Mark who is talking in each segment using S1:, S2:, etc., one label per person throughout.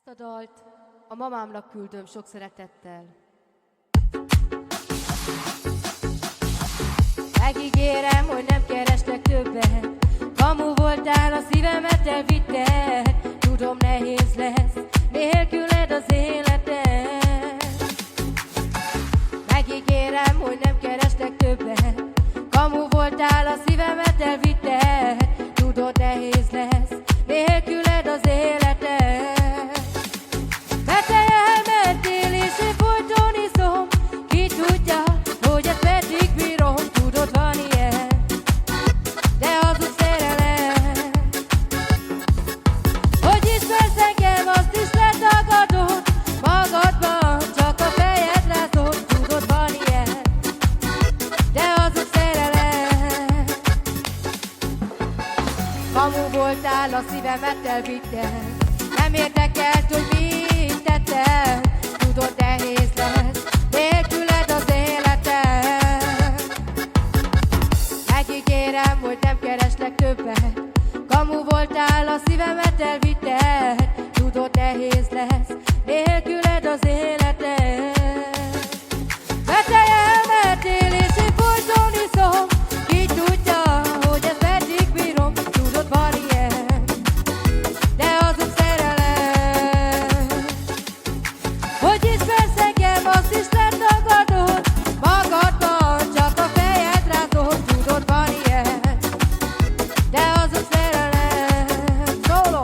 S1: Ezt a dalt a mamámnak küldöm sok szeretettel. Megígérem, hogy nem kereslek többet. Kamu voltál, a szívemet elvitted. Tudom, nehéz lesz nélküled az életed. Megígérem, hogy nem kereslek többet. Kamu voltál, a szívemet elvitted. Tudod, nehéz lesz nélküled az életed. Mert te elmentél és én folyton iszom. Ki tudja, hogy ezt meddig bírom. Tudod, van ilyen, de hazug szerelem. Hogy ismersz engem, azt is letagadod. Magadban csak a fejed rázod. Tudod, van ilyen, de hazug szerelem. Kamu voltál, a szívemet elvitted. Nem érdekelt, hogy mit tettem. Tudod, nehéz lesz nélküled az életem. Megígérem, hogy nem kereslek többet. Kamu voltál, a szívemet elvitted. Tudod, nehéz lesz nélküled az életem. Mert te elmentél és én folyton iszom. Ki tudja, hogy ezt meddig bírom. Tudod, van ilyen, de hazug szerelem. Hogy ismersz engem, azt is letagadod. Magadban csak a fejed rázod. Tudod, van ilyen, de hazug szerelem. Solo!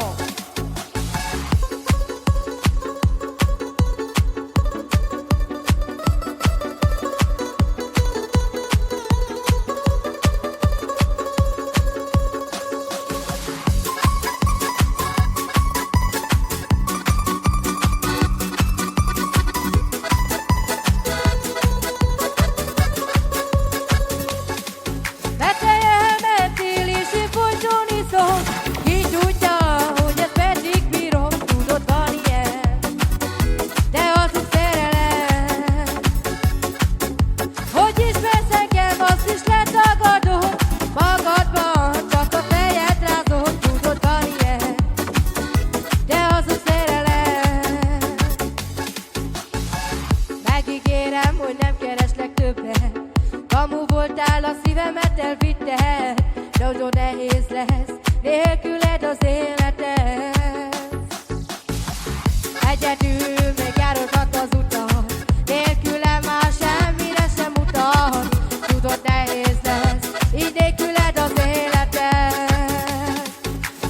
S1: Mert te elmentél és én folyton iszom. Ki tudja, hogy ezt meddig bírom. Tudod, van ilyen, de hazug szerelem. Hogy ismersz engem, azt is letagadod. Magadban csak a fejed rázod. Tudod, van ilyen, de hazug szerelem. Megígérem, hogy nem kereslek többet. Kamu voltál, a szívemet elvitted. Nagyon nehéz lesz nélküled az életed. Egyedül még járok az utat. Nélkülem már semmire sem mutat. Tudod, nehéz lesz így nélküled az életed.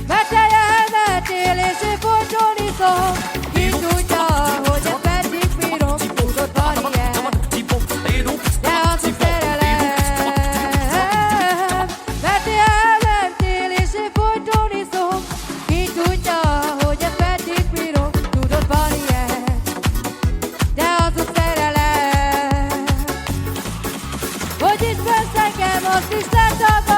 S1: Mert te elmentél és én folyton iszom. Ki tudja, hogy ezt meddig bírom. Tudod, van ilyen, de hazug szerelem. Mert te elmentél és én folyton iszom. Ki tudja, hogy ezt meddig bírom. Tudod, van ilyen, de hazug szerelem. Hogy ismersz engem, azt is letagadod.